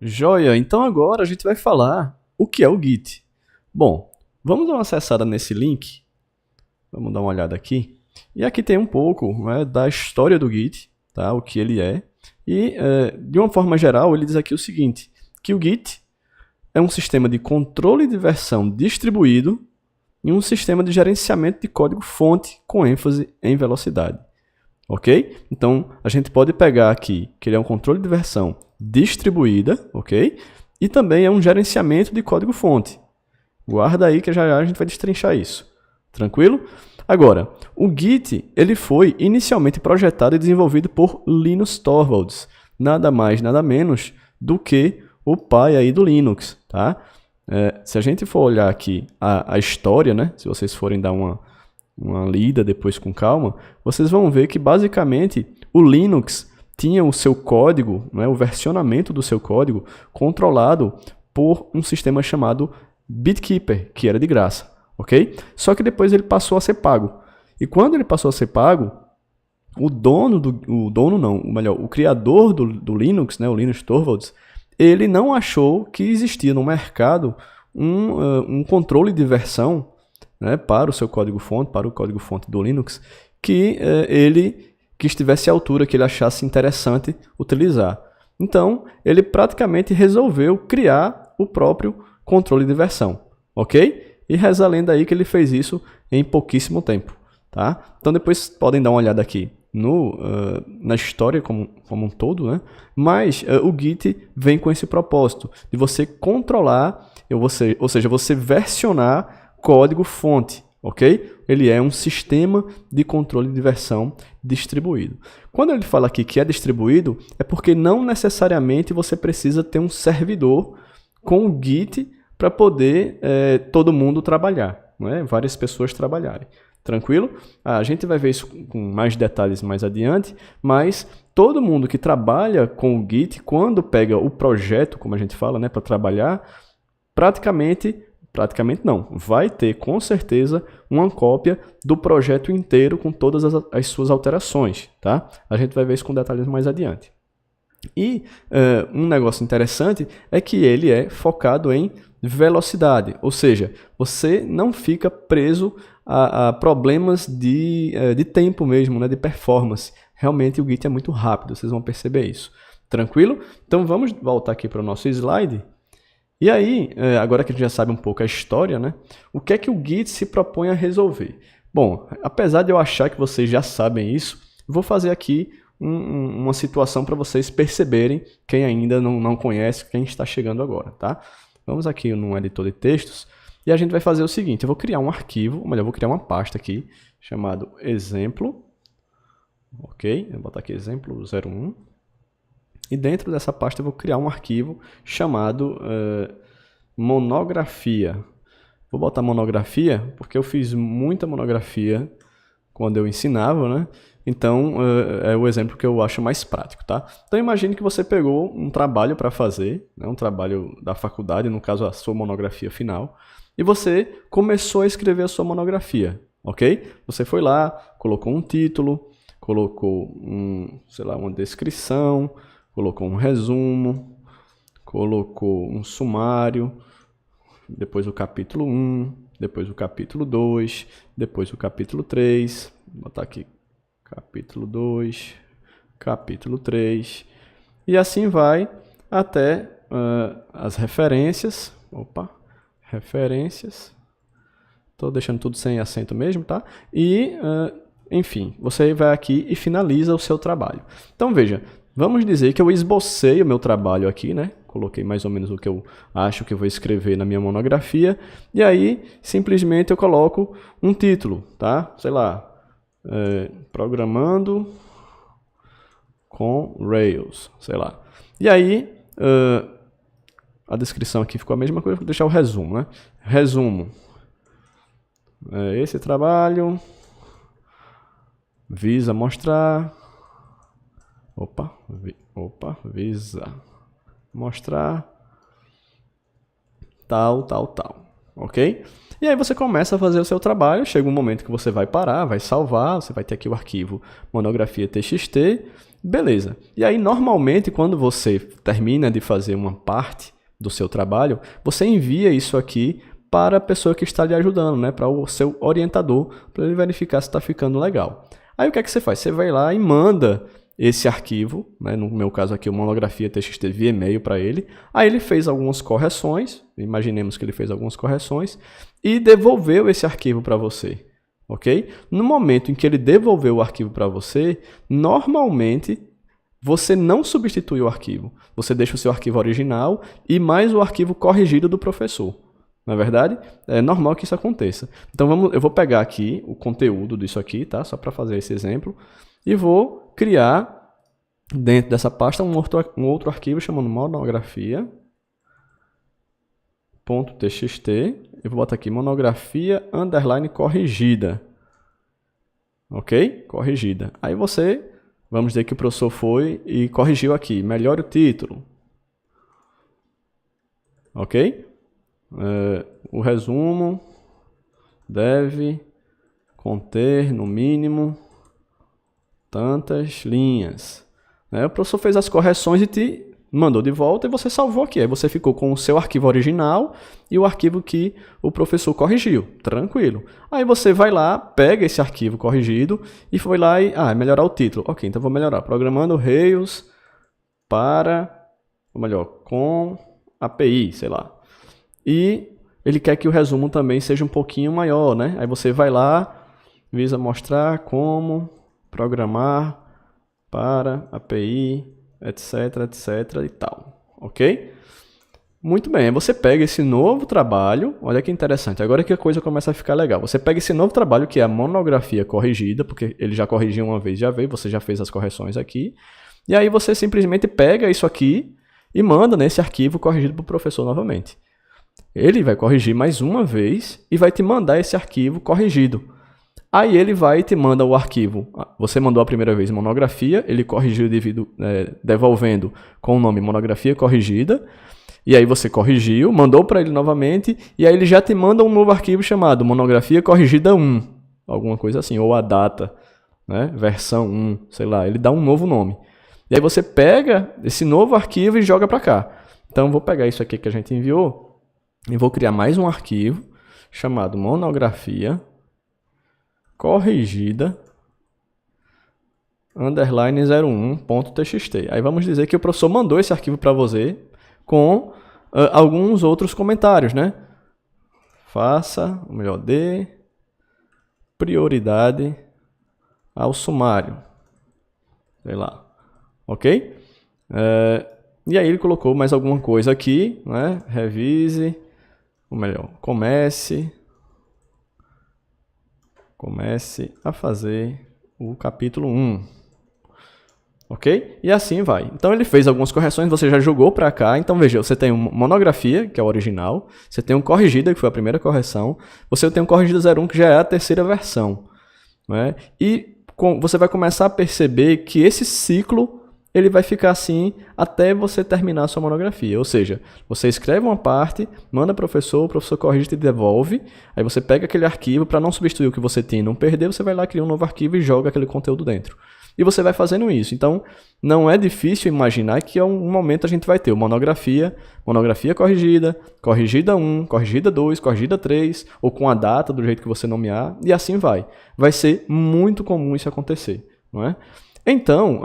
Joia, então agora a gente vai falar o que é o Git. Bom, vamos dar uma acessada nesse link, vamos dar uma olhada aqui. E aqui tem um pouco, né, da história do Git, tá? O que ele é. E, de uma forma geral, ele diz aqui o seguinte, que o Git é um sistema de controle de versão distribuído e um sistema de gerenciamento de código-fonte com ênfase em velocidade. Ok? Então, a gente pode pegar aqui que ele é um controle de versão distribuída, ok? E também é um gerenciamento de código-fonte. Guarda aí que já já a gente vai destrinchar isso. Tranquilo? Agora, o Git ele foi inicialmente projetado e desenvolvido por Linus Torvalds, nada mais, nada menos do que o pai aí do Linux, tá? Se a gente for olhar aqui a história, né? Se vocês forem dar uma lida depois com calma, vocês vão ver que basicamente o Linux tinha o seu código, né, o versionamento do seu código controlado por um sistema chamado BitKeeper, que era de graça, ok? Só que depois ele passou a ser pago. E quando ele passou a ser pago, o criador do Linux, né, o Linus Torvalds, ele não achou que existia no mercado um controle de versão, né, para o seu código-fonte, para o código-fonte do Linux, que estivesse à altura, que ele achasse interessante utilizar. Então, ele praticamente resolveu criar o próprio controle de versão, ok? E reza a lenda aí que ele fez isso em pouquíssimo tempo, tá? Então, depois podem dar uma olhada aqui na história como um todo, né? Mas o Git vem com esse propósito de você controlar, ou seja, você versionar código-fonte, ok? Ele é um sistema de controle de versão distribuído. Quando ele fala aqui que é distribuído, é porque não necessariamente você precisa ter um servidor com o Git para poder todo mundo trabalhar, né? Várias pessoas trabalharem. Tranquilo? A gente vai ver isso com mais detalhes mais adiante, mas todo mundo que trabalha com o Git, quando pega o projeto, como a gente fala, né, para trabalhar, praticamente não, vai ter com certeza uma cópia do projeto inteiro com todas as suas alterações, tá? A gente vai ver isso com detalhes mais adiante. E um negócio interessante é que ele é focado em velocidade, ou seja, você não fica preso a problemas de tempo mesmo, né, de performance. Realmente o Git é muito rápido, vocês vão perceber isso. Tranquilo? Então vamos voltar aqui para o nosso slide. E aí, agora que a gente já sabe um pouco a história, né, o que é que o Git se propõe a resolver? Bom, apesar de eu achar que vocês já sabem isso, vou fazer aqui uma situação para vocês perceberem, quem ainda não conhece, quem está chegando agora, tá? Vamos aqui no editor de textos e a gente vai fazer o seguinte, eu vou criar um arquivo, ou melhor, eu vou criar uma pasta aqui, chamado exemplo, ok? Eu vou botar aqui exemplo 01. E dentro dessa pasta eu vou criar um arquivo chamado monografia. Vou botar monografia porque eu fiz muita monografia quando eu ensinava, né? Então é o exemplo que eu acho mais prático, tá? Então imagine que você pegou um trabalho para fazer, né? Um trabalho da faculdade, no caso a sua monografia final, e você começou a escrever a sua monografia, ok? Você foi lá, colocou um título, colocou uma descrição, colocou um resumo, colocou um sumário, depois o capítulo 1, depois o capítulo 2, depois o capítulo 3, vou botar aqui capítulo 2, capítulo 3, e assim vai até as referências. Opa, referências. Estou deixando tudo sem acento mesmo, tá? E, enfim, você vai aqui e finaliza o seu trabalho. Então, veja, vamos dizer que eu esbocei o meu trabalho aqui, né? Coloquei mais ou menos o que eu acho que eu vou escrever na minha monografia. E aí, simplesmente, eu coloco um título, tá? Sei lá, programando com Rails, sei lá. E aí, a descrição aqui ficou a mesma coisa, vou deixar o resumo, né? Resumo. Esse trabalho visa mostrar... visa mostrar tal, ok? E aí você começa a fazer o seu trabalho, chega um momento que você vai parar, vai salvar, você vai ter aqui o arquivo monografia.txt, Beleza. E aí, normalmente, quando você termina de fazer uma parte do seu trabalho, você envia isso aqui para a pessoa que está lhe ajudando, né? Para o seu orientador, para ele verificar se está ficando legal. Aí o que é que você faz? Você vai lá e manda esse arquivo, né? No meu caso aqui, o monografia TXT via e-mail para ele. Aí ele fez algumas correções, imaginemos que ele fez algumas correções, e devolveu esse arquivo para você. Ok? No momento em que ele devolveu o arquivo para você, normalmente você não substitui o arquivo. Você deixa o seu arquivo original e mais o arquivo corrigido do professor. Não é verdade? É normal que isso aconteça. Então eu vou pegar aqui o conteúdo disso aqui, tá? Só para fazer esse exemplo, e vou criar dentro dessa pasta um outro arquivo chamado monografia.txt. Eu vou botar aqui monografia _ corrigida. Ok? Corrigida. Aí vamos dizer que o professor foi e corrigiu aqui. Melhore o título. Ok? O resumo deve conter, no mínimo, tantas linhas. O professor fez as correções e te mandou de volta e você salvou aqui. Aí você ficou com o seu arquivo original e o arquivo que o professor corrigiu. Tranquilo. Aí você vai lá, pega esse arquivo corrigido e foi lá e... melhorar o título. Ok, então vou melhorar. Programando Rails para... Ou melhor, com API, sei lá. E ele quer que o resumo também seja um pouquinho maior, né? Aí você vai lá, visa mostrar como programar para API, etc, etc e tal, ok? Muito bem, aí você pega esse novo trabalho, olha que interessante, agora que a coisa começa a ficar legal. Você pega esse novo trabalho, que é a monografia corrigida, porque ele já corrigiu uma vez, já veio, você já fez as correções aqui, e aí você simplesmente pega isso aqui e manda nesse arquivo corrigido para o professor novamente. Ele vai corrigir mais uma vez e vai te mandar esse arquivo corrigido. Aí ele vai e te manda o arquivo. Você mandou a primeira vez monografia, ele corrigiu devolvendo com o nome monografia corrigida. E aí você corrigiu, mandou para ele novamente, e aí ele já te manda um novo arquivo chamado monografia corrigida 1. Alguma coisa assim, ou a data, né? Versão 1, sei lá, ele dá um novo nome. E aí você pega esse novo arquivo e joga para cá. Então vou pegar isso aqui que a gente enviou e vou criar mais um arquivo chamado monografia corrigida _01.txt. Aí vamos dizer que o professor mandou esse arquivo para você com alguns outros comentários, né? Faça, ou melhor, dê prioridade ao sumário. Sei lá. Ok? E aí ele colocou mais alguma coisa aqui, né? Revise, ou melhor, comece a fazer o capítulo 1. Ok? E assim vai. Então ele fez algumas correções, você já jogou para cá. Então veja, você tem uma monografia, que é o original. Você tem um corrigida, que foi a primeira correção. Você tem um corrigida 01, que já é a terceira versão. Né? E você vai começar a perceber que esse ciclo ele vai ficar assim até você terminar a sua monografia. Ou seja, você escreve uma parte, manda para o professor corrige e devolve. Aí você pega aquele arquivo, para não substituir o que você tem e não perder, você vai lá, cria um novo arquivo e joga aquele conteúdo dentro. E você vai fazendo isso. Então, não é difícil imaginar que a um momento a gente vai ter monografia corrigida, corrigida 1, corrigida 2, corrigida 3, ou com a data do jeito que você nomear, e assim vai. Vai ser muito comum isso acontecer, não é? Então,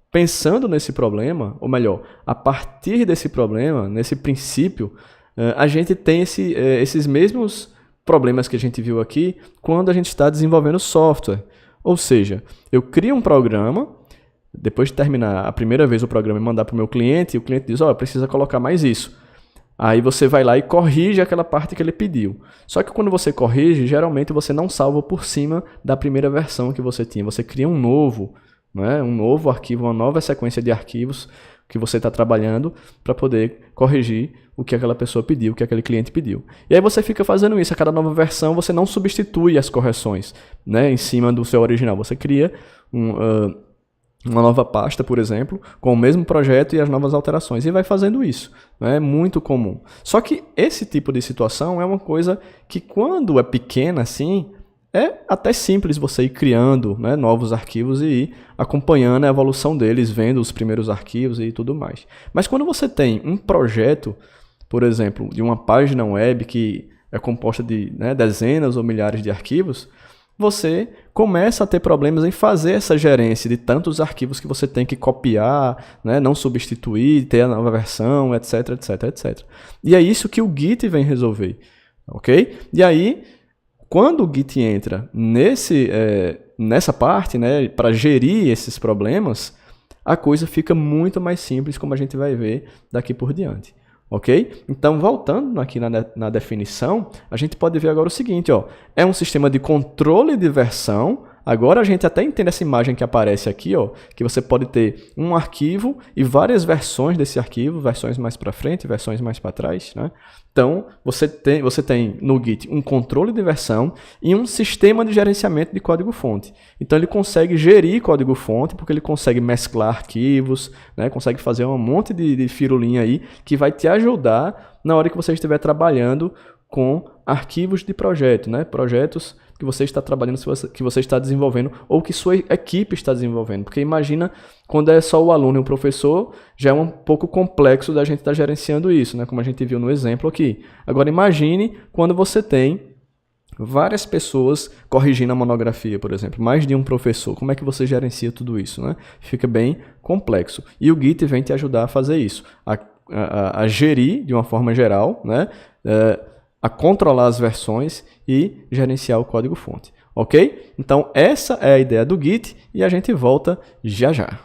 pensando nesse problema, ou melhor, a partir desse problema, nesse princípio, a gente tem esses mesmos problemas que a gente viu aqui quando a gente está desenvolvendo software. Ou seja, eu crio um programa, depois de terminar a primeira vez o programa e mandar para o meu cliente, e o cliente diz, precisa colocar mais isso. Aí você vai lá e corrige aquela parte que ele pediu. Só que quando você corrige, geralmente você não salva por cima da primeira versão que você tinha. Você cria um novo arquivo, uma nova sequência de arquivos que você está trabalhando para poder corrigir o que aquela pessoa pediu, o que aquele cliente pediu. E aí você fica fazendo isso. A cada nova versão você não substitui as correções, né, em cima do seu original. Você cria uma nova pasta, por exemplo, com o mesmo projeto e as novas alterações. E vai fazendo isso. É muito comum. Só que esse tipo de situação é uma coisa que, quando é pequena assim, é até simples você ir criando, né, novos arquivos e ir acompanhando a evolução deles, vendo os primeiros arquivos e tudo mais. Mas quando você tem um projeto, por exemplo, de uma página web que é composta de, né, dezenas ou milhares de arquivos, você começa a ter problemas em fazer essa gerência de tantos arquivos que você tem que copiar, né, não substituir, ter a nova versão, etc, etc, etc. E é isso que o Git vem resolver, ok? E aí, quando o Git entra nessa parte, né, para gerir esses problemas, a coisa fica muito mais simples, como a gente vai ver daqui por diante. Ok? Então, voltando aqui na definição, a gente pode ver agora o seguinte, ó, é um sistema de controle de versão. Agora a gente até entende essa imagem que aparece aqui, ó, que você pode ter um arquivo e várias versões desse arquivo, versões mais para frente, versões mais para trás, né? Então, você tem no Git um controle de versão e um sistema de gerenciamento de código-fonte. Então, ele consegue gerir código-fonte, porque ele consegue mesclar arquivos, né? Consegue fazer um monte de firulinha aí que vai te ajudar na hora que você estiver trabalhando com arquivos de projeto, né? Projetos que você está trabalhando, que você está desenvolvendo ou que sua equipe está desenvolvendo. Porque imagina quando é só o aluno e o professor, já é um pouco complexo da gente estar gerenciando isso, né? Como a gente viu no exemplo aqui. Agora imagine quando você tem várias pessoas corrigindo a monografia, por exemplo, mais de um professor. Como é que você gerencia tudo isso, né? Fica bem complexo. E o Git vem te ajudar a fazer isso, a gerir de uma forma geral, né? A controlar as versões e gerenciar o código-fonte, ok? Então, essa é a ideia do Git e a gente volta já já.